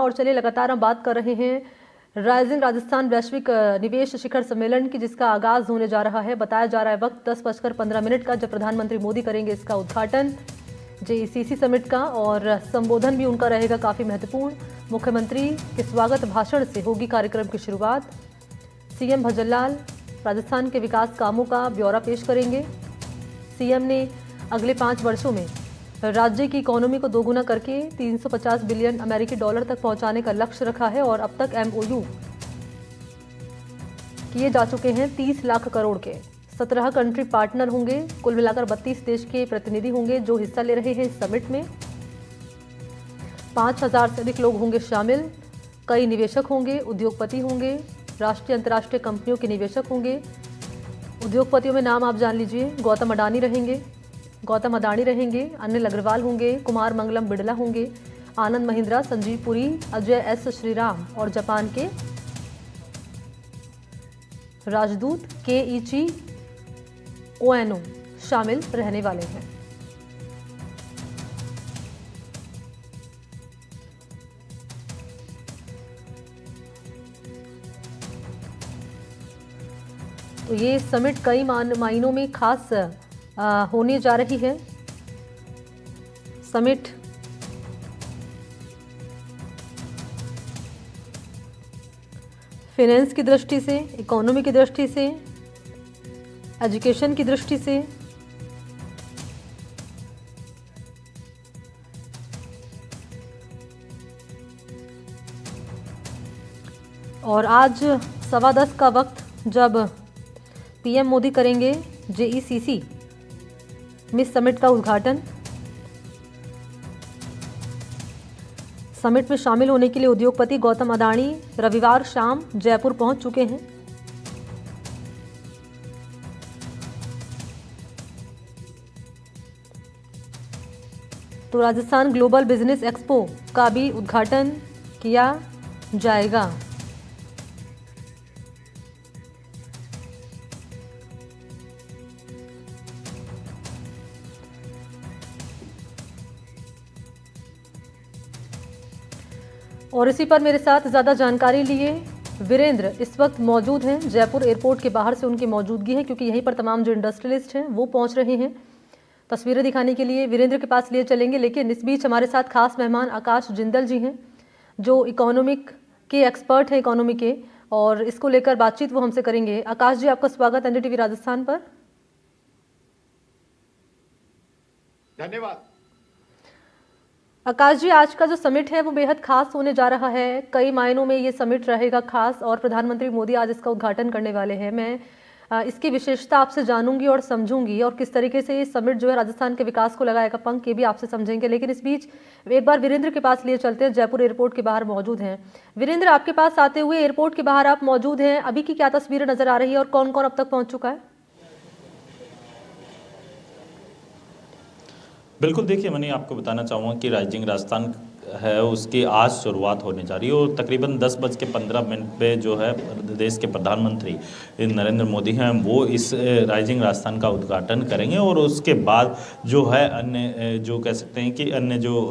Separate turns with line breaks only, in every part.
और चलिए लगातार हम बात कर रहे हैं राइजिंग राजस्थान वैश्विक निवेश शिखर सम्मेलन की, जिसका आगाज होने जा रहा है। बताया जा रहा है वक्त 10:15 का, जब प्रधानमंत्री मोदी करेंगे इसका उद्घाटन जेईसीसी समिट का, और संबोधन भी उनका रहेगा काफ़ी महत्वपूर्ण। मुख्यमंत्री के स्वागत भाषण से होगी कार्यक्रम की शुरुआत। सीएम भजनलाल राजस्थान के विकास कामों का ब्यौरा पेश करेंगे। सीएम ने अगले 5 वर्षों में राज्य की इकोनॉमी को दोगुना करके 350 बिलियन अमेरिकी डॉलर तक पहुंचाने का लक्ष्य रखा है, और अब तक एमओयू किए जा चुके हैं 30 लाख करोड़ के। 17 कंट्री पार्टनर होंगे। कुल मिलाकर 32 देश के प्रतिनिधि होंगे जो हिस्सा ले रहे हैं इस समिट में। 5000 से अधिक लोग होंगे शामिल। कई निवेशक होंगे, उद्योगपति होंगे, राष्ट्रीय अंतर्राष्ट्रीय कंपनियों के निवेशक होंगे। उद्योगपतियों में नाम आप जान लीजिए। गौतम अडानी रहेंगे, अनिल अग्रवाल होंगे, कुमार मंगलम बिड़ला होंगे, आनंद महिंद्रा, संजीव पुरी, अजय एस श्रीराम और जापान के राजदूत केईची ओएनो शामिल रहने वाले हैं। तो ये समिट कई मायनों में खास होने जा रही है। समिट फाइनेंस की दृष्टि से, इकोनॉमी की दृष्टि से, एजुकेशन की दृष्टि से, और आज 10:15 का वक्त, जब पीएम मोदी करेंगे जेईसीसी में समिट का उद्घाटन। समिट में शामिल होने के लिए उद्योगपति गौतम अडानी रविवार शाम जयपुर पहुंच चुके हैं। तो राजस्थान ग्लोबल बिजनेस एक्सपो का भी उद्घाटन किया जाएगा। और इसी पर मेरे साथ ज़्यादा जानकारी लिए वीरेंद्र इस वक्त मौजूद हैं। जयपुर एयरपोर्ट के बाहर से उनकी मौजूदगी है, क्योंकि यहीं पर तमाम जो इंडस्ट्रियलिस्ट हैं वो पहुंच रहे हैं तस्वीरें दिखाने के लिए। वीरेंद्र के पास लिए चलेंगे, लेकिन इस बीच हमारे साथ खास मेहमान आकाश जिंदल जी हैं, जो इकोनॉमिक के एक्सपर्ट हैं, इकोनॉमी के, और इसको लेकर बातचीत वो हमसे करेंगे। आकाश जी, आपका स्वागत एनडीटीवी राजस्थान पर।
धन्यवाद।
आकाश जी, आज का जो समिट है वो बेहद खास होने जा रहा है। कई मायनों में ये समिट रहेगा खास, और प्रधानमंत्री मोदी आज इसका उद्घाटन करने वाले हैं। मैं इसकी विशेषता आपसे जानूंगी और समझूंगी, और किस तरीके से ये समिट जो है राजस्थान के विकास को लगाएगा पंख, ये भी आपसे समझेंगे। लेकिन इस बीच एक बार वीरेंद्र के पास लिए चलते हैं, जयपुर एयरपोर्ट के बाहर मौजूद हैं। वीरेंद्र, आपके पास आते हुए एयरपोर्ट के बाहर आप मौजूद हैं, अभी की क्या तस्वीरें नजर आ रही है और कौन कौन अब तक पहुंच चुका है?
बिल्कुल, देखिए, मैंने आपको बताना चाहूँगा कि राइजिंग राजस्थान है उसकी आज शुरुआत होने जा रही है, और तकरीबन 10:15 पे जो है देश के प्रधानमंत्री नरेंद्र मोदी हैं वो इस राइजिंग राजस्थान का उद्घाटन करेंगे, और उसके बाद जो है अन्य जो कह सकते हैं कि अन्य जो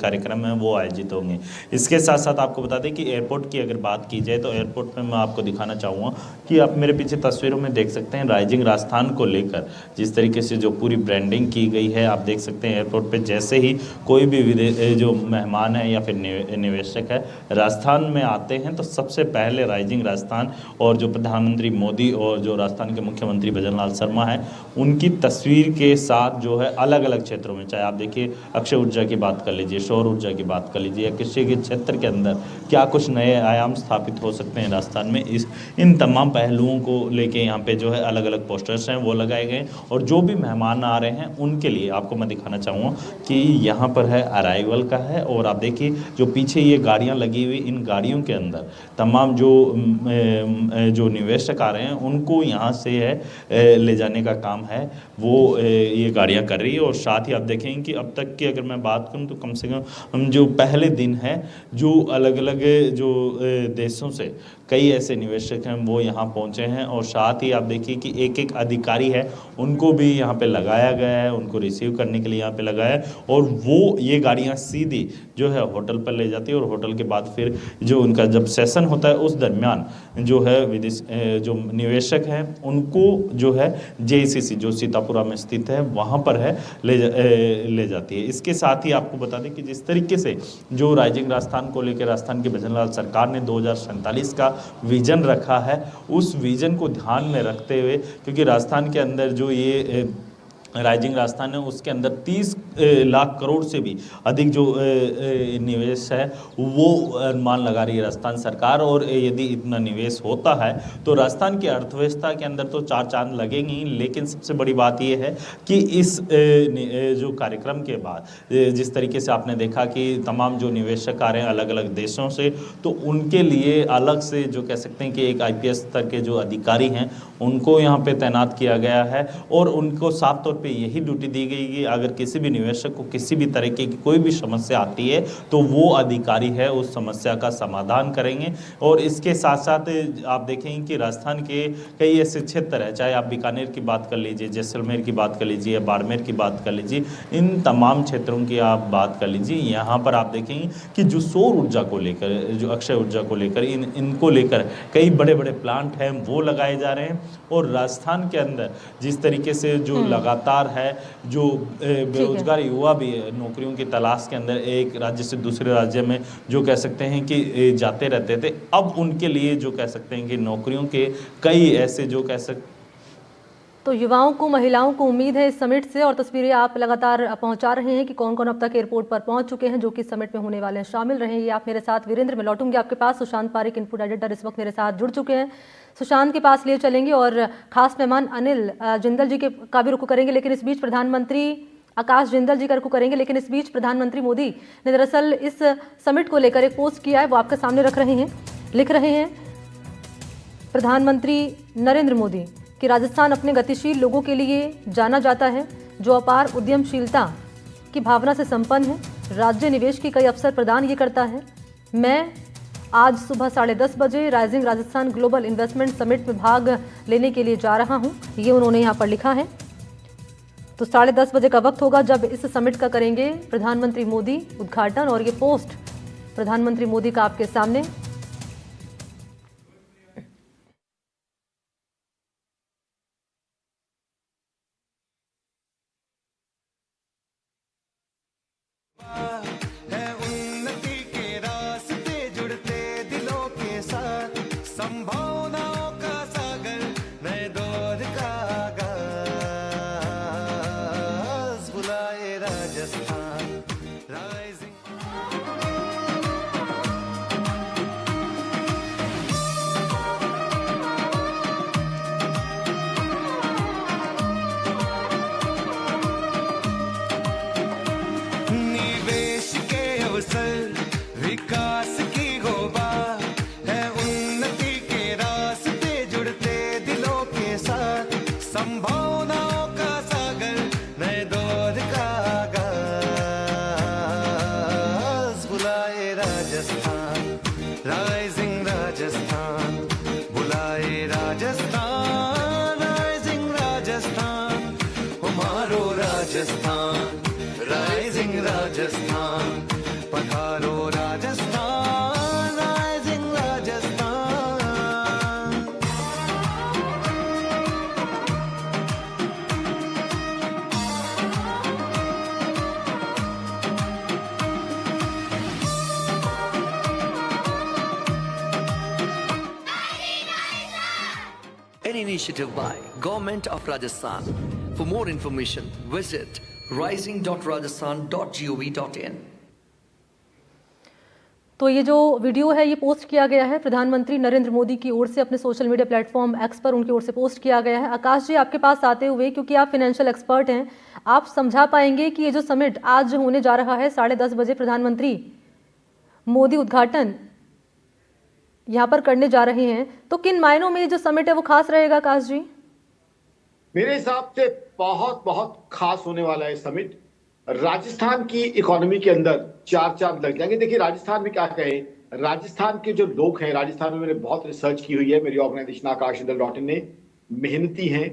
कार्यक्रम हैं वो आयोजित होंगे। इसके साथ साथ आपको बता दें कि एयरपोर्ट की अगर बात की जाए तो एयरपोर्ट में मैं आपको दिखाना चाहूँगा कि आप मेरे पीछे तस्वीरों में देख सकते हैं राइजिंग राजस्थान को लेकर जिस तरीके से जो पूरी ब्रांडिंग की गई है। आप देख सकते हैं एयरपोर्ट पर जैसे ही कोई भी जो मेहमान है या फिर निवेशक है राजस्थान में आते हैं तो सबसे पहले राइजिंग राजस्थान और जो प्रधानमंत्री मोदी और जो राजस्थान के मुख्यमंत्री भजनलाल शर्मा हैं उनकी तस्वीर के साथ जो है अलग अलग क्षेत्रों में, चाहे आप देखिए अक्षय ऊर्जा की बात कर लीजिए, सौर ऊर्जा की बात कर लीजिए, या कृषि के क्षेत्र के अंदर क्या कुछ नए आयाम स्थापित हो सकते हैं राजस्थान में, इन तमाम पहलुओं को लेके यहाँ पे जो है अलग अलग पोस्टर्स हैं वो लगाए गए। और जो भी मेहमान आ रहे हैं उनके लिए आपको मैं दिखाना चाहूँगा कि यहाँ पर है अराइवल का है, और आप देखिए जो पीछे ये गाड़ियां लगी हुई, इन गाड़ियों के अंदर तमाम जो निवेशक आ रहे हैं उनको यहाँ से है ले जाने का काम है वो ये गाड़ियां कर रही है। और साथ ही आप देखेंगे कि अब तक की अगर मैं बात करूँ तो कम से कम जो पहले दिन है जो अलग अलग जो देशों से कई ऐसे निवेशक हैं वो यहाँ पहुँचे हैं, और साथ ही आप देखिए कि एक एक अधिकारी है उनको भी यहाँ पे लगाया गया है, उनको रिसीव करने के लिए यहाँ पे लगाया है, और वो ये गाड़ियाँ सीधी जो है होटल पर ले जाती है और होटल के बाद फिर जो उनका जब सेशन होता है उस दरमियान जो है विदेश जो निवेशक हैं उनको जो है जेआईसीसी जो सीतापुरा में स्थित है वहाँ पर है ले जाती है। इसके साथ ही आपको बता दें कि जिस तरीके से जो राइजिंग राजस्थान को लेकर राजस्थान की भजनलाल सरकार ने 2047 का विजन रखा है, उस विजन को ध्यान में रखते हुए, क्योंकि राजस्थान के अंदर जो ये राइजिंग राजस्थान है उसके अंदर 30 लाख करोड़ से भी अधिक जो निवेश है वो अनुमान लगा रही है राजस्थान सरकार। और यदि इतना निवेश होता है तो राजस्थान की अर्थव्यवस्था के अंदर तो चार चांद लगेंगे ही, लेकिन सबसे बड़ी बात ये है कि इस जो कार्यक्रम के बाद जिस तरीके से आपने देखा कि तमाम जो निवेशक आ रहे हैं अलग अलग देशों से, तो उनके लिए अलग से जो कह सकते हैं कि एक IPS स्तर के जो अधिकारी हैं उनको यहाँ पे तैनात किया गया है और उनको साफ तौर पे यही ड्यूटी दी गई कि अगर किसी भी निवेशक को किसी भी तरीके की कोई भी समस्या आती है तो वो अधिकारी है उस समस्या का समाधान करेंगे। और इसके साथ साथ आप देखेंगे कि राजस्थान के कई ऐसे क्षेत्र है, चाहे आप बीकानेर की बात कर लीजिए, जैसलमेर की बात कर लीजिए, बाड़मेर की बात कर लीजिए, इन तमाम क्षेत्रों की आप बात कर लीजिए, यहाँ पर आप देखेंगे कि जो सौर ऊर्जा को लेकर, जो अक्षय ऊर्जा को लेकर, इनको लेकर कई बड़े बड़े प्लांट हैं वो लगाए जा रहे हैं। और राजस्थान के अंदर जिस तरीके से जो लगातार है जो बेरोजगार युवा भी नौकरियों की तलाश के अंदर एक राज्य से दूसरे राज्य में जो कह सकते हैं कि जाते रहते थे, अब उनके लिए जो कह सकते हैं कि नौकरियों के कई ऐसे जो कह सकते
तो युवाओं को, महिलाओं को उम्मीद है इस समिट से, और तस्वीरें आप लगातार पहुंचा रहे हैं कि कौन कौन अब तक एयरपोर्ट पर पहुंच चुके हैं जो कि समिट में होने वाले हैं, शामिल रहेंगे आप मेरे साथ। वीरेंद्र, मैं लौटूंगी आपके पास। सुशांत पारिक इनपुट एडिटर इस वक्त मेरे साथ जुड़ चुके हैं, सुशांत के पास ले चलेंगे और खास मेहमान अनिल जिंदल जी का भी रुख करेंगे, लेकिन इस बीच प्रधानमंत्री आकाश जिंदल जी का रुख करेंगे। लेकिन इस बीच प्रधानमंत्री मोदी ने दरअसल इस समिट को लेकर एक पोस्ट किया है, वो आपके सामने रख रहे हैं। लिख रहे हैं प्रधानमंत्री नरेंद्र मोदी कि राजस्थान अपने गतिशील लोगों के लिए जाना जाता है जो अपार उद्यमशीलता की भावना से संपन्न है। राज्य निवेश के कई अवसर प्रदान ये करता है। मैं आज सुबह 10:30 बजे rising Rajasthan global investment summit में भाग लेने के लिए जा रहा हूं, ये उन्होंने यहाँ पर लिखा है। तो 10:30 बजे का वक्त होगा जब इस समिट का करेंगे प्रधानमंत्री मोदी उद्घाटन, और ये पोस्ट प्रधानमंत्री मोदी का आपके सामने।
संभावनाओं का सागर, नए दौर का आगाज, बुलाए राजस्थान राइजिंग। निवेश के अवसर, विकास की गोबार है, उन्नति के रास्ते जुड़ते दिलों के साथ, संभावनाओं का सागर, नए दौर का आगाज, बुलाए राजस्थान राइजिंग राजस्थान, बुलाए राजस्थान राइजिंग राजस्थान, हमारो राजस्थान राइजिंग राजस्थान, पधारो Rajasthan rising Rajasthan.
An initiative by Government of Rajasthan. For more information, visit rising.rajasthan.gov.in.
तो ये जो वीडियो है ये पोस्ट किया गया है प्रधानमंत्री नरेंद्र मोदी की ओर से अपने सोशल मीडिया प्लेटफॉर्म एक्स पर, उनकी ओर से पोस्ट किया गया है। आकाश जी, आपके पास आते हुए, क्योंकि आप फाइनेंशियल एक्सपर्ट हैं, आप समझा पाएंगे कि ये जो समिट आज होने जा रहा है 10:30 बजे प्रधानमंत्री मोदी उद्घाटन यहाँ पर करने जा रहे हैं, तो किन मायनों में ये जो समिट है वो खास रहेगा आकाश जी?
मेरे हिसाब से बहुत बहुत खास होने वाला है समिट। राजस्थान की इकोनॉमी के अंदर चार चांद लग जाएंगे। देखिए राजस्थान में क्या कहें, राजस्थान के जो लोग हैं, राजस्थान में मैंने बहुत रिसर्च की हुई है, मेरी ऑर्गेनाइजेशन आकाशजिंदल.in ने, मेहनती हैं,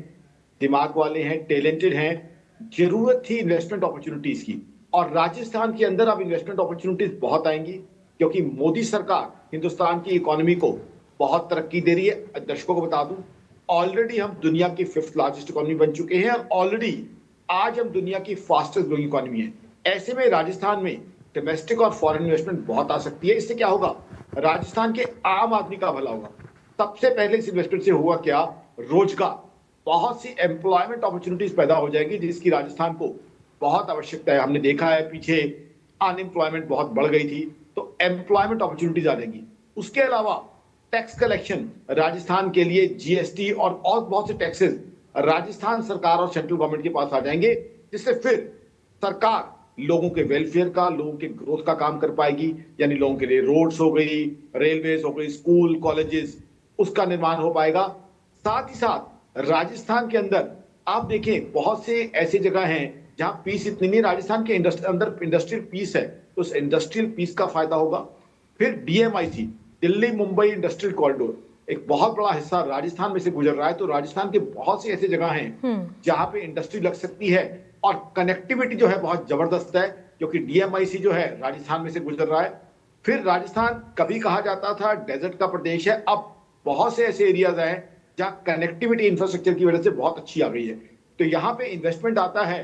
दिमाग वाले हैं, टैलेंटेड हैं, जरूरत थी इन्वेस्टमेंट अपॉर्चुनिटीज की। और राजस्थान के अंदर अब इन्वेस्टमेंट अपॉर्चुनिटीज बहुत आएंगी, क्योंकि मोदी सरकार हिंदुस्तान की इकोनॉमी को बहुत तरक्की दे रही है। दर्शकों को बता दूं, ऑलरेडी हम दुनिया की 5th लार्जेस्ट इकोनॉमी बन चुके हैं और ऑलरेडी आज हम दुनिया की फास्टेस्ट ग्रोइंग इकोनॉमी है। ऐसे में राजस्थान में डोमेस्टिक और फॉरेन इन्वेस्टमेंट बहुत आ सकती है। इससे क्या होगा, राजस्थान के आम आदमी का भला होगा। सबसे पहले इस इन्वेस्टमेंट से हुआ क्या, रोजगार, बहुत सी एम्प्लॉयमेंट अपॉर्चुनिटीज पैदा हो जाएगी, जिसकी राजस्थान को बहुत आवश्यकता है। हमने देखा है पीछे अनएम्प्लॉयमेंट बहुत बढ़ गई थी, तो एम्प्लॉयमेंट अपॉर्चुनिटीज आ जाएंगी। उसके अलावा टैक्स कलेक्शन राजस्थान के लिए, जीएसटी और बहुत से टैक्सेस राजस्थान सरकार और सेंट्रल गवर्नमेंट के पास आ जाएंगे, जिससे फिर सरकार लोगों के वेलफेयर का, लोगों के ग्रोथ का काम कर पाएगी। यानी लोगों के लिए रोड्स हो गई, रेलवेज हो गई, स्कूल कॉलेजेस, उसका निर्माण हो पाएगा। साथ ही साथ राजस्थान के अंदर आप देखें बहुत से ऐसे जगह हैं जहां पीस इतनी नहीं, राजस्थान के अंदर इंडस्ट्रियल पीस है, तो उस इंडस्ट्रियल पीस का फायदा होगा। फिर DMIC, Delhi Mumbai industrial corridor, एक बहुत बड़ा हिस्सा राजस्थान में से गुजर रहा है, तो राजस्थान के बहुत सी ऐसी जगह हैं जहां पे इंडस्ट्री लग सकती है और कनेक्टिविटी जो है बहुत जबरदस्त है, क्योंकि डीएमआईसी जो है राजस्थान में से गुजर रहा है। फिर राजस्थान कभी कहा जाता था डेजर्ट का प्रदेश है, अब बहुत से ऐसे एरियाज हैं जहां कनेक्टिविटी इंफ्रास्ट्रक्चर की वजह से बहुत अच्छी आ गई है। तो यहाँ पे इन्वेस्टमेंट आता है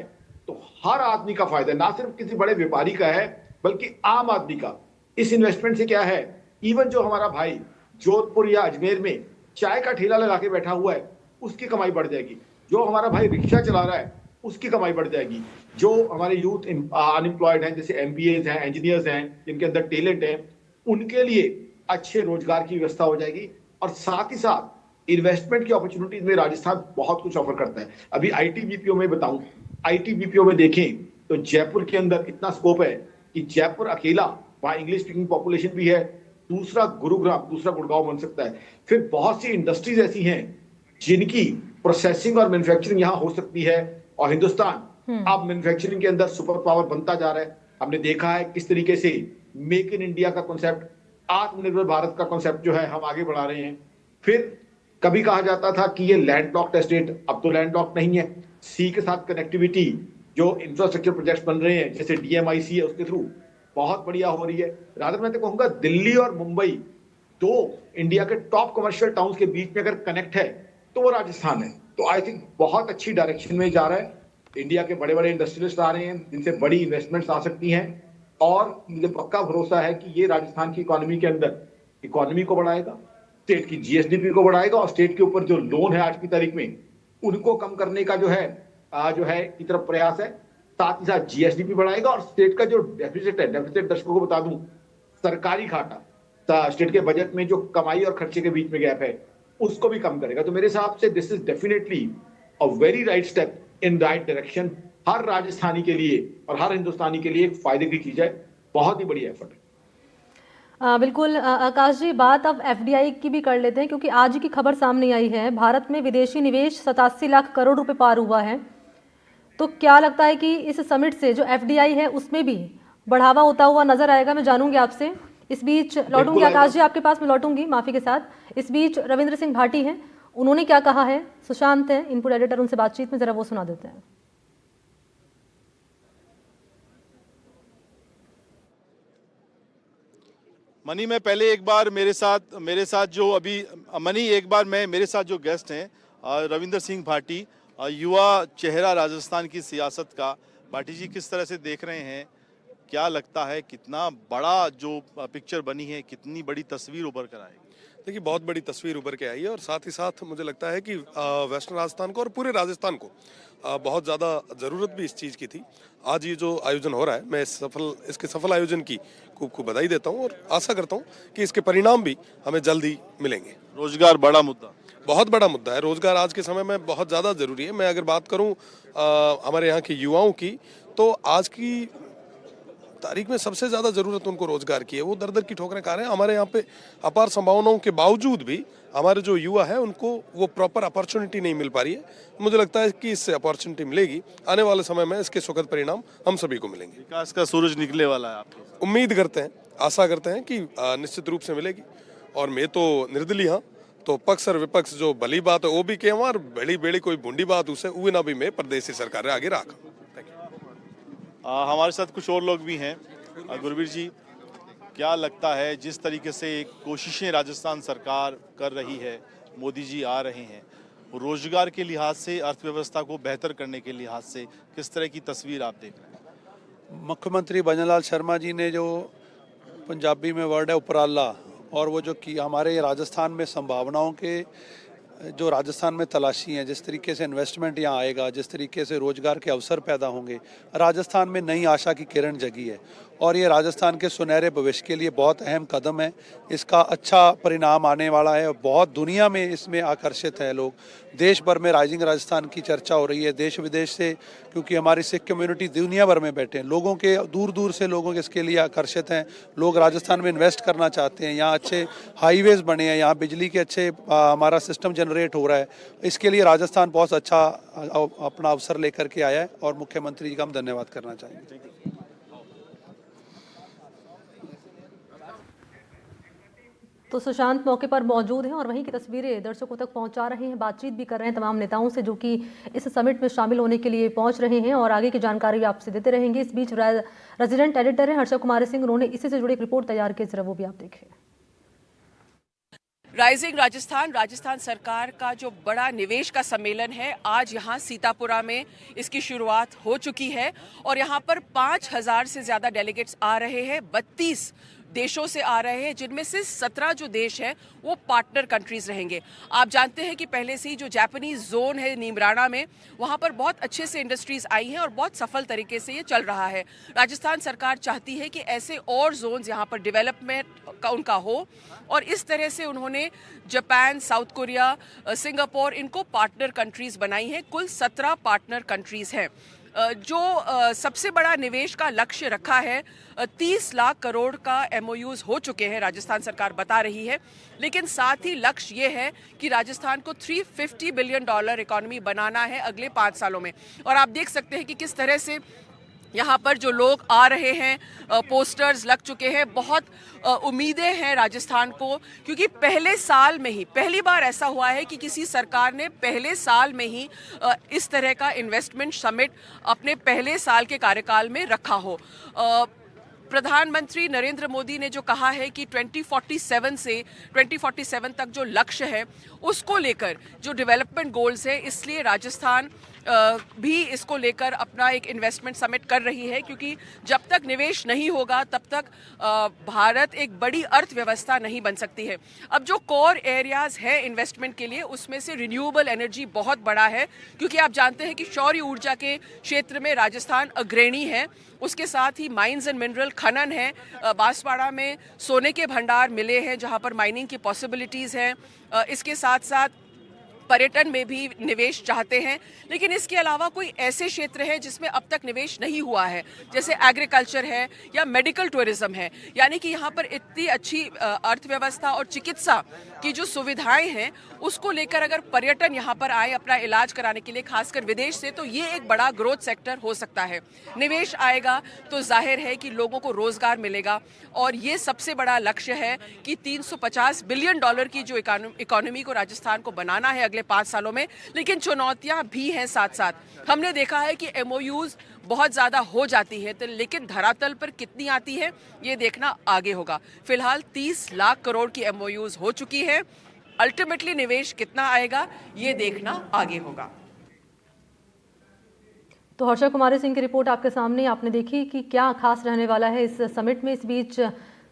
तो हर आदमी का फायदा, ना सिर्फ किसी बड़े व्यापारी का है बल्कि आम आदमी का। इस इन्वेस्टमेंट से क्या है, इवन जो हमारा भाई जोधपुर या अजमेर में चाय का ठेला लगा के बैठा हुआ है, उसकी कमाई बढ़ जाएगी। जो हमारा भाई रिक्शा चला रहा है, उसकी कमाई बढ़ जाएगी। जो हमारे यूथ अनएम्प्लॉयड हैं, जैसे एमबीएज हैं, इंजीनियर्स हैं, जिनके अंदर टैलेंट है, उनके लिए अच्छे रोजगार की व्यवस्था हो जाएगी। और साथ ही साथ इन्वेस्टमेंट की अपॉर्चुनिटीज में राजस्थान बहुत कुछ ऑफर करता है। अभी आईटीबीपीओ में बताऊं, आईटीबीपीओ में देखें तो जयपुर के अंदर इतना स्कोप है कि जयपुर अकेला, वहां इंग्लिश स्पीकिंग पॉपुलेशन भी है, दूसरा गुरुग्राम, दूसरा गुड़गांव बन सकता है। फिर बहुत सी इंडस्ट्रीज ऐसी हैं जिनकी प्रोसेसिंग और मैन्युफैक्चरिंग यहां हो सकती है, और हिंदुस्तान अब मैन्युफैक्चरिंग के अंदर सुपर पावर बनता जा रहा है। हमने देखा है किस तरीके से मेक इन इंडिया का कॉन्सेप्ट, आत्मनिर्भर भारत का कॉन्सेप्ट जो है हम आगे बढ़ा रहे हैं। फिर कभी कहा जाता था कि ये लैंड लॉक्ड एस्टेट, अब तो लैंड लॉक्ड नहीं है। सी के साथ कनेक्टिविटी, जो इंफ्रास्ट्रक्चर प्रोजेक्ट्स बन रहे हैं जैसे डीएमआईसी है, उसके थ्रू बहुत बढ़िया हो रही है। रादर मैं तो कहूंगा दिल्ली और मुंबई, दो इंडिया के टॉप कमर्शियल टाउन्स के बीच में अगर कनेक्ट है तो वो राजस्थान है। तो आई थिंक बहुत अच्छी डायरेक्शन में जा रहा है। इंडिया के बड़े बड़े इंडस्ट्रियलिस्ट आ रहे हैं जिनसे बड़ी इन्वेस्टमेंट्स आ सकती हैं, और मुझे पक्का भरोसा है कि ये राजस्थान की इकोनॉमी के अंदर इकोनॉमी को बढ़ाएगा, स्टेट की जीएसडीपी को बढ़ाएगा, और स्टेट के ऊपर जो लोन है आज की तारीख में उनको कम करने का जो है की तरफ प्रयास है। साथ ही साथ जीएसडीपी बढ़ाएगा, और स्टेट का जो डेफिसिट है, डेफिसिट दर्शकों को बता दूं, सरकारी घाटा, स्टेट के बजट में जो कमाई और खर्चे के बीच में गैप है, उसको भी कम करेगा। तो मेरे हिसाब से this is definitely a very right step in right direction, हर राजस्थानी के लिए और हर हिंदुस्तानी के लिए एक फायदे की चीज है। बहुत ही बढ़िया एफर्ट है।
बिल्कुल आकाश जी, बात अब एफडीआई की भी कर लेते हैं, क्योंकि आज की खबर सामने आई है, भारत में विदेशी निवेश 87 लाख करोड़ रुपए पार हुआ है। तो क्या लगता है कि इस समिट से जो एफडीआई है उसमें भी बढ़ावा होता हुआ नजर आएगा? मैं जानूंगी आपसे। इस बीच लौटूंगी आकाश जी, आपके पास मैं लौटूंगी माफी के साथ। इस बीच रविंद्र सिंह भाटी हैं, उन्होंने क्या कहा है, सुशांत है इनपुट एडिटर, उनसे बातचीत में जरा वो सुना देते हैं।
मनी में पहले एक बार मेरे साथ जो अभी मनी एक बार मैं मेरे साथ जो गेस्ट हैं रविंद्र सिंह भाटी, युवा चेहरा राजस्थान की सियासत का। भाटी जी, किस तरह से देख रहे हैं, क्या लगता है कितना बड़ा जो पिक्चर बनी है, कितनी बड़ी तस्वीर उभर कर आएगी?
देखिए, बहुत बड़ी तस्वीर उभर के आई है, और साथ ही साथ मुझे लगता है कि वेस्टर्न राजस्थान को और पूरे राजस्थान को बहुत ज़्यादा ज़रूरत भी इस चीज़ की थी। आज ये जो आयोजन हो रहा है, मैं इसके सफल आयोजन की खूब बधाई देता हूँ, और आशा करता हूँ कि इसके परिणाम भी हमें जल्द ही मिलेंगे।
रोजगार बड़ा मुद्दा,
बहुत बड़ा मुद्दा है। रोजगार आज के समय में बहुत ज़्यादा ज़रूरी है। मैं अगर बात करूँ हमारे यहाँ के युवाओं की, तो आज की तारीख में सबसे ज़्यादा ज़रूरत उनको रोजगार की है। वो दर दर की ठोकरें खा रहे हैं। हमारे यहाँ पे अपार संभावनाओं के बावजूद भी हमारे जो युवा है उनको वो प्रॉपर अपॉर्चुनिटी नहीं मिल पा रही है। मुझे लगता है कि इससे अपॉर्चुनिटी मिलेगी। आने वाले समय में इसके सुखद परिणाम हम सभी को मिलेंगे।
विकास का सूरज निकलने वाला है, आप
उम्मीद करते हैं, आशा करते हैं कि निश्चित रूप से मिलेगी। और मैं तो निर्दलीय हाँ, तो पक्ष और विपक्ष जो भली बात है वो भी कहें, और बड़ी बेड़ी कोई भूंडी बात उसे ना भी मैं प्रदेश सरकार आगे रखा।
हमारे साथ कुछ और लोग भी हैं। गुरवीर जी, क्या लगता है जिस तरीके से कोशिशें राजस्थान सरकार कर रही है, मोदी जी आ रहे हैं, रोजगार के लिहाज से, अर्थव्यवस्था को बेहतर करने के लिहाज से किस तरह की तस्वीर आप देख रहे हैं?
मुख्यमंत्री भजनलाल शर्मा जी ने जो पंजाबी में वर्ड है उपराला, और वो जो कि हमारे राजस्थान में संभावनाओं के जो राजस्थान में तलाशी हैं, जिस तरीके से इन्वेस्टमेंट यहाँ आएगा, जिस तरीके से रोजगार के अवसर पैदा होंगे, राजस्थान में नई आशा की किरण जगी है और ये राजस्थान के सुनहरे भविष्य के लिए बहुत अहम कदम है। इसका अच्छा परिणाम आने वाला है और बहुत दुनिया में इसमें आकर्षित है लोग। देश भर में राइजिंग राजस्थान की चर्चा हो रही है, देश विदेश से, क्योंकि हमारी सिख कम्युनिटी दुनिया भर में बैठे हैं, लोगों के दूर दूर से लोगों के इसके लिए आकर्षित हैं। लोग राजस्थान में इन्वेस्ट करना चाहते हैं, यहाँ अच्छे हाईवेज बने हैं, यहाँ बिजली के अच्छे हमारा सिस्टम जनरेट हो रहा है। इसके लिए राजस्थान बहुत अच्छा अपना अवसर लेकर के आया है और मुख्यमंत्री जी का हम धन्यवाद करना चाहेंगे।
तो सुशांत मौके पर मौजूद हैं और वहीं की तस्वीरें दर्शकों तक पहुंचा रहे हैं, बातचीत भी कर रहे हैं तमाम नेताओं से जो कि इस समिट में शामिल होने के लिए पहुंच रहे हैं और आगे की जानकारी आपसे देते रहेंगे। इस बीच रेजिडेंट एडिटर हैं हर्षा कुमारी सिंह, उन्होंने इसी से जुड़ी एक रिपोर्ट तैयार की, जरा वो भी आप देखें।
राइजिंग राजस्थान, राजस्थान सरकार का जो बड़ा निवेश का सम्मेलन है, आज यहाँ सीतापुरा में इसकी शुरुआत हो चुकी है और यहाँ पर 5,000 से ज़्यादा डेलीगेट्स आ रहे हैं, 32 देशों से आ रहे हैं, जिनमें से 17 जो देश हैं वो पार्टनर कंट्रीज रहेंगे। आप जानते हैं कि पहले से ही जो जापानीज जोन है नीमराणा में, वहाँ पर बहुत अच्छे से इंडस्ट्रीज आई हैं और बहुत सफल तरीके से ये चल रहा है। राजस्थान सरकार चाहती है कि ऐसे और जोन्स यहाँ पर डेवलपमेंट का उनका हो और इस तरह से उन्होंने जापान, साउथ कोरिया, सिंगापुर, इनको पार्टनर कंट्रीज बनाई हैं। कुल 17 पार्टनर कंट्रीज हैं। जो सबसे बड़ा निवेश का लक्ष्य रखा है, 30 लाख करोड़ का MOUs हो चुके हैं, राजस्थान सरकार बता रही है। लेकिन साथ ही लक्ष्य ये है कि राजस्थान को $350 बिलियन इकोनॉमी बनाना है अगले 5 सालों में। और आप देख सकते हैं कि किस तरह से यहाँ पर जो लोग आ रहे हैं, पोस्टर्स लग चुके हैं। बहुत उम्मीदें हैं राजस्थान को, क्योंकि पहले साल में ही पहली बार ऐसा हुआ है कि किसी सरकार ने पहले साल में ही इस तरह का इन्वेस्टमेंट समिट अपने पहले साल के कार्यकाल में रखा हो। प्रधानमंत्री नरेंद्र मोदी ने जो कहा है कि 2047 तक जो लक्ष्य है उसको लेकर जो डेवलपमेंट गोल्स है, इसलिए राजस्थान भी इसको लेकर अपना एक इन्वेस्टमेंट समिट कर रही है, क्योंकि जब तक निवेश नहीं होगा तब तक भारत एक बड़ी अर्थव्यवस्था नहीं बन सकती है। अब जो कोर एरियाज है इन्वेस्टमेंट के लिए, उसमें से रिन्यूएबल एनर्जी बहुत बड़ा है, क्योंकि आप जानते हैं कि सौर ऊर्जा के क्षेत्र में राजस्थान अग्रणी है। उसके साथ ही माइंस एंड मिनरल खनन है, बांसवाड़ा में सोने के भंडार मिले हैं जहां पर माइनिंग की पॉसिबिलिटीज़ हैं। इसके साथ साथ पर्यटन में भी निवेश चाहते हैं, लेकिन इसके अलावा कोई ऐसे क्षेत्र हैं जिसमें अब तक निवेश नहीं हुआ है, जैसे एग्रीकल्चर है या मेडिकल टूरिज्म है। यानी कि यहाँ पर इतनी अच्छी अर्थव्यवस्था और चिकित्सा की जो सुविधाएं हैं, उसको लेकर अगर पर्यटन यहाँ पर आए अपना इलाज कराने के लिए, खासकर विदेश से, तो ये एक बड़ा ग्रोथ सेक्टर हो सकता है। निवेश आएगा तो जाहिर है कि लोगों को रोजगार मिलेगा और ये सबसे बड़ा लक्ष्य है कि $350 बिलियन की जो इकोनॉमी को राजस्थान को बनाना है अगले 5 सालों में। लेकिन चुनौतियां भी हैं साथ साथ। हमने देखा है कि MOUs बहुत ज़्यादा हो जाती है, तो लेकिन धरातल पर कितनी आती है ये देखना आगे होगा। फिलहाल 30 लाख करोड़ की MOUs हो चुकी है, अल्टीमेटली निवेश कितना आएगा ये देखना आगे होगा।
तो हर्षा कुमारी सिंह की रिपोर्ट आपके सामने, आपने देखी कि क्या खास रहने वाला है इस समिट में। इस बीच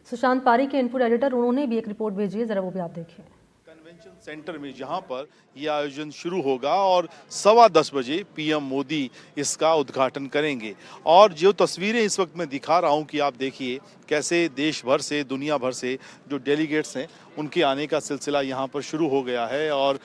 सुशांत पारी के इनपुट एडिटर, उन्होंने भी एक रिपोर्ट भेजी है, जरा वो भी आप देखिए।
कन्वेंशन सेंटर में जहां पर यह आयोजन शुरू होगा और 10:15 बजे PM मोदी इसका उद्घाटन करेंगे। और जो तस्वीरें इस वक्त मैं दिखा रहा हूं कि आप देखिए कैसे देश भर से, दुनिया भर से जो डेलीगेट्स हैं उनके आने का सिलसिला यहाँ पर शुरू हो गया है और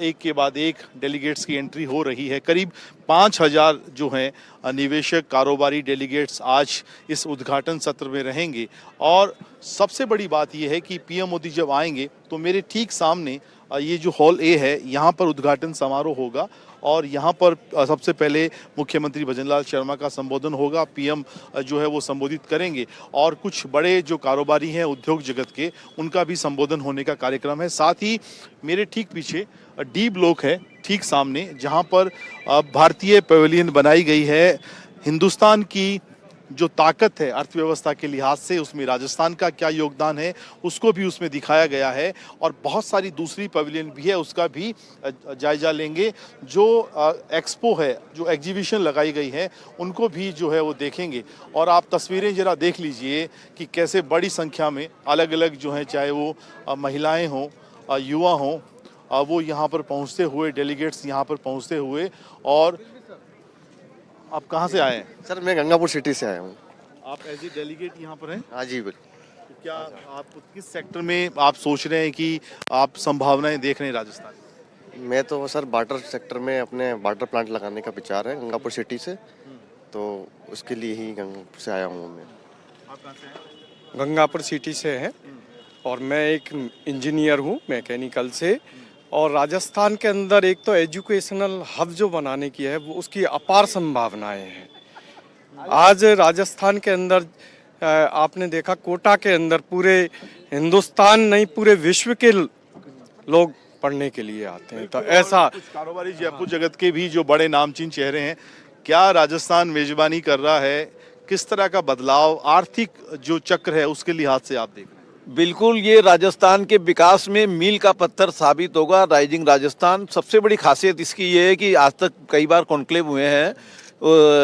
एक के बाद एक डेलीगेट्स की एंट्री हो रही है। करीब 5,000 जो हैं निवेशक, कारोबारी डेलीगेट्स आज इस उद्घाटन सत्र में रहेंगे। और सबसे बड़ी बात यह है कि PM मोदी जब आएंगे तो मेरे ठीक सामने ये जो हॉल A है, यहाँ पर उद्घाटन समारोह होगा और यहाँ पर सबसे पहले मुख्यमंत्री भजनलाल शर्मा का संबोधन होगा। PM जो है वो संबोधित करेंगे और कुछ बड़े जो कारोबारी हैं उद्योग जगत के, उनका भी संबोधन होने का कार्यक्रम है। साथ ही मेरे ठीक पीछे D ब्लॉक है, ठीक सामने, जहाँ पर भारतीय पवेलियन बनाई गई है, हिंदुस्तान की जो ताकत है अर्थव्यवस्था के लिहाज से, उसमें राजस्थान का क्या योगदान है उसको भी उसमें दिखाया गया है। और बहुत सारी दूसरी पवेलियन भी है, उसका भी जायजा लेंगे। जो एक्सपो है, जो एग्जीबिशन लगाई गई है, उनको भी जो है वो देखेंगे। और आप तस्वीरें जरा देख लीजिए कि कैसे बड़ी संख्या में अलग अलग जो है, चाहे वो महिलाएं हों, युवा हों, वो यहाँ पर पहुँचते हुए, डेलीगेट्स यहाँ पर पहुँचते हुए। और आप कहाँ से आए हैं?
सर मैं गंगापुर सिटी से आया हूँ।
आप एज ए डेलीगेट यहाँ पर हैं?
हाँ जी बिल्कुल।
तो क्या आप किस सेक्टर में आप सोच रहे हैं कि आप संभावनाएं देख रहे हैं राजस्थान?
मैं तो सर वाटर सेक्टर में अपने वाटर प्लांट लगाने का विचार है गंगापुर सिटी से, तो उसके लिए ही गंगापुर से आया हूँ मैं।
आप कहाँ से हैं?
गंगापुर सिटी से है और मैं एक इंजीनियर हूँ मैकेनिकल से। और राजस्थान के अंदर एक तो एजुकेशनल हब जो बनाने की है वो उसकी अपार संभावनाएं हैं। आज राजस्थान के अंदर आपने देखा कोटा के अंदर पूरे हिंदुस्तान नहीं पूरे विश्व के लोग पढ़ने के लिए आते हैं। तो ऐसा
कुछ कारोबारी जयपुर जगत के भी जो बड़े नामचीन चेहरे हैं, क्या राजस्थान मेजबानी कर रहा है? किस तरह का बदलाव आर्थिक जो चक्र है उसके लिहाज से आप देख रहे हैं?
बिल्कुल, ये राजस्थान के विकास में मील का पत्थर साबित होगा। राइजिंग राजस्थान सबसे बड़ी खासियत इसकी ये है कि आज तक कई बार कॉन्क्लेव हुए हैं,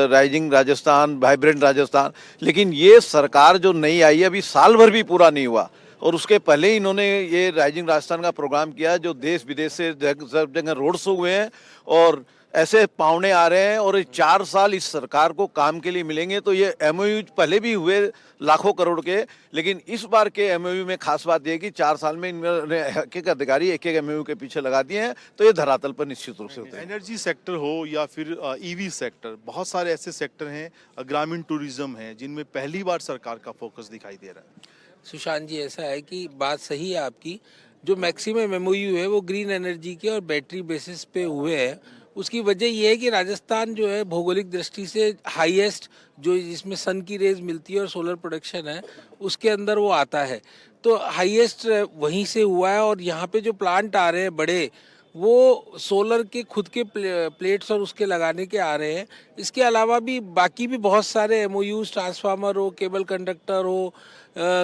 राइजिंग राजस्थान, वाइब्रेंट राजस्थान, लेकिन ये सरकार जो नई आई है अभी साल भर भी पूरा नहीं हुआ और उसके पहले ही इन्होंने ये राइजिंग राजस्थान का प्रोग्राम किया, जो देश विदेश से सब जगह रोड शो हुए हैं और ऐसे पावने आ रहे हैं। और 4 साल इस सरकार को काम के लिए मिलेंगे। तो ये एमओयू पहले भी हुए लाखों करोड़ के, लेकिन इस बार के एमओयू में खास बात यह कि 4 साल में इन्होंने एक अधिकारी एक एमओयू के पीछे लगा दिए हैं। तो ये धरातल पर निश्चित रूप से होते हैं।
एनर्जी सेक्टर हो या फिर ईवी सेक्टर, बहुत सारे ऐसे सेक्टर हैं, ग्रामीण टूरिज्म है, जिनमें पहली बार सरकार का फोकस दिखाई दे रहा है।
सुशांत जी, ऐसा है कि बात सही है आपकी। जो मैक्सिमम एमओयू है वो ग्रीन एनर्जी के और बैटरी बेसिस पे हुए हैं। उसकी वजह ये है कि राजस्थान जो है भौगोलिक दृष्टि से हाईएस्ट, जो जिसमें सन की रेज मिलती है और सोलर प्रोडक्शन है, उसके अंदर वो आता है। तो हाईएस्ट वहीं से हुआ है। और यहाँ पे जो प्लांट आ रहे हैं बड़े, वो सोलर के खुद के प्लेट्स और उसके लगाने के आ रहे हैं। इसके अलावा भी बाकी भी बहुत सारे एमओयूज, ट्रांसफार्मर हो, केबल कंडक्टर हो,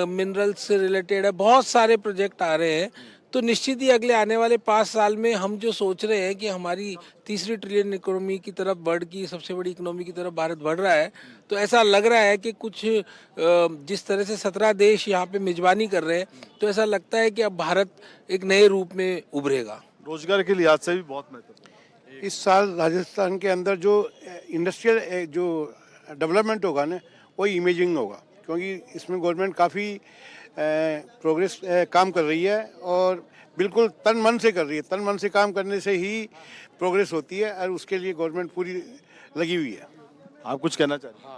मिनरल्स से रिलेटेड है, बहुत सारे प्रोजेक्ट आ रहे हैं। तो निश्चित ही अगले आने वाले 5 साल में हम जो सोच रहे हैं कि हमारी 3 ट्रिलियन इकोनॉमी की तरफ वर्ल्ड की सबसे बड़ी इकोनॉमी की तरफ भारत बढ़ रहा है, तो ऐसा लग रहा है कि कुछ जिस तरह से 17 देश यहाँ पे मेजबानी कर रहे हैं, तो ऐसा लगता है कि अब भारत एक नए रूप में उभरेगा।
रोजगार के लिहाज से भी बहुत महत्वपूर्ण।
इस साल राजस्थान के अंदर जो इंडस्ट्रियल जो डेवलपमेंट होगा ना, वो इमेजिंग होगा, क्योंकि इसमें गवर्नमेंट काफ़ी प्रोग्रेस काम कर रही है और बिल्कुल तन मन से कर रही है। तन मन से काम करने से ही प्रोग्रेस होती है और उसके लिए गवर्नमेंट पूरी लगी हुई है।
आप कुछ कहना चाह रहे हैं?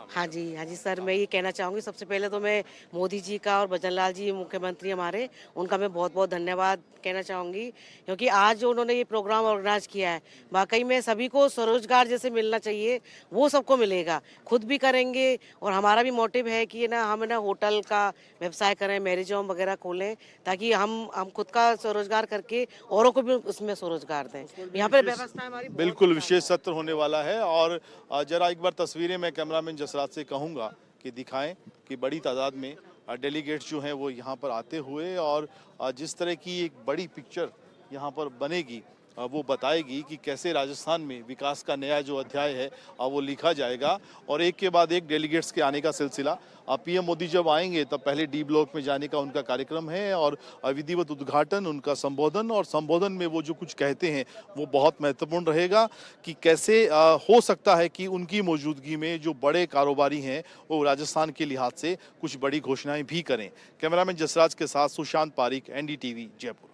हाँ जी सर, मैं ये कहना चाहूँगी, सबसे पहले तो मैं मोदी जी का और भजन लाल जी मुख्यमंत्री हमारे, उनका मैं बहुत बहुत धन्यवाद कहना चाहूँगी, क्योंकि आज जो उन्होंने ये प्रोग्राम ऑर्गेनाइज किया है, वाकई में सभी को स्वरोजगार जैसे मिलना चाहिए वो सबको मिलेगा, खुद भी करेंगे। और हमारा भी मोटिव है कि ना हम ना होटल का व्यवसाय करें, मैरिज होम वगैरह खोलें, ताकि हम खुद का स्वरोजगार करके औरों को भी उसमें स्वरोजगार दें। यहाँ पर व्यवस्था हमारी
बिल्कुल विशेष सत्र होने वाला है। और जरा एक बार तस्वीरें मैं कैमरामैन जसरात से कहूँगा कि दिखाएं कि बड़ी तादाद में डेलीगेट्स जो हैं वो यहाँ पर आते हुए, और जिस तरह की एक बड़ी पिक्चर यहाँ पर बनेगी वो बताएगी कि कैसे राजस्थान में विकास का नया जो अध्याय है वो लिखा जाएगा। और एक के बाद एक डेलीगेट्स के आने का सिलसिला, पीएम मोदी जब आएंगे तब पहले डी ब्लॉक में जाने का उनका कार्यक्रम है और विधिवत उद्घाटन, उनका संबोधन, और संबोधन में वो जो कुछ कहते हैं वो बहुत महत्वपूर्ण रहेगा कि कैसे हो सकता है कि उनकी मौजूदगी में जो बड़े कारोबारी हैं वो राजस्थान के लिहाज से कुछ बड़ी घोषणाएं भी करें। कैमरामैन जसराज के साथ सुशांत पारिक, NDTV, जयपुर।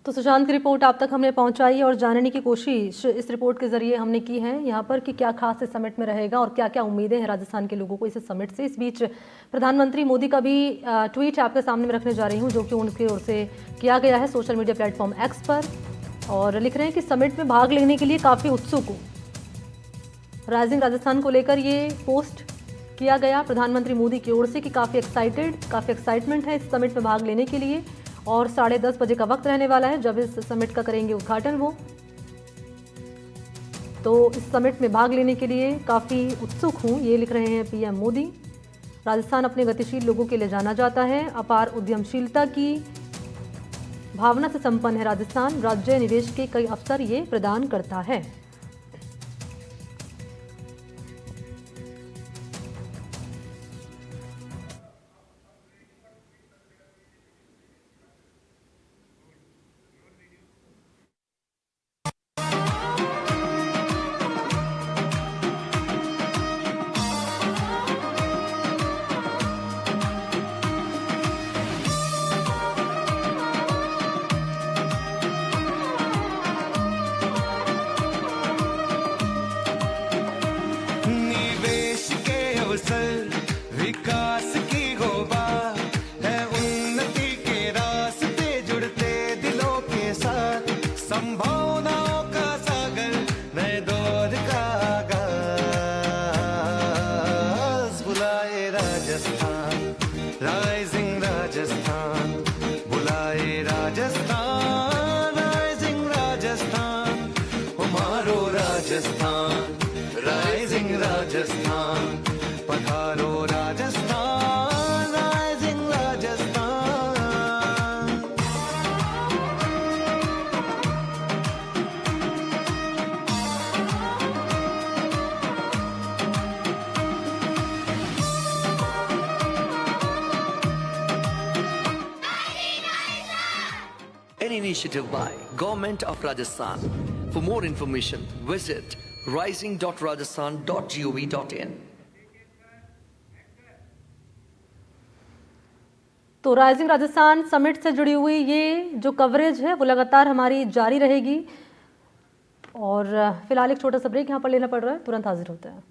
तो सुशांत की रिपोर्ट आप तक हमने पहुंचाई और जानने की कोशिश इस रिपोर्ट के जरिए हमने की है यहाँ पर कि क्या खास इस समिट में रहेगा और क्या क्या उम्मीदें हैं राजस्थान के लोगों को इस समिट से। इस बीच प्रधानमंत्री मोदी का भी ट्वीट आपके सामने में रखने जा रही हूँ, जो कि उनकी ओर से किया गया है सोशल मीडिया प्लेटफॉर्म एक्स पर, और लिख रहे हैं कि समिट में भाग लेने के लिए काफ़ी उत्सुक हूँ। राइजिंग राजस्थान को लेकर ये पोस्ट किया गया प्रधानमंत्री मोदी की ओर से कि काफ़ी एक्साइटमेंट है इस समिट में भाग लेने के लिए, और 10:30 बजे का वक्त रहने वाला है जब इस समिट का करेंगे उद्घाटन वो। तो इस समिट में भाग लेने के लिए काफ़ी उत्सुक हूँ, ये लिख रहे हैं पीएम मोदी। राजस्थान अपने गतिशील लोगों के लिए जाना जाता है, अपार उद्यमशीलता की भावना से संपन्न है राजस्थान, राज्य निवेश के कई अवसर ये प्रदान करता है।
निवेश के अवसर विकास की होबा है उन्नति के रास्ते जुड़ते दिलों के साथ संभावनाओं का सागर नए दौर का आगाज बुलाए राजस्थान राइजिंग राजस्थान बुलाए राजस्थान राइजिंग राजस्थान हमारो राजस्थान राइजिंग राजस्थान पधारो Rajasthan rising Rajasthan
An initiative by Government of Rajasthan. For more information, visit rising.rajasthan.gov.in.
तो राइजिंग राजस्थान समिट से जुड़ी हुई ये जो कवरेज है वो लगातार हमारी जारी रहेगी। और फिलहाल एक छोटा सा ब्रेक यहाँ पर लेना पड़ रहा है, तुरंत हाजिर होते हैं।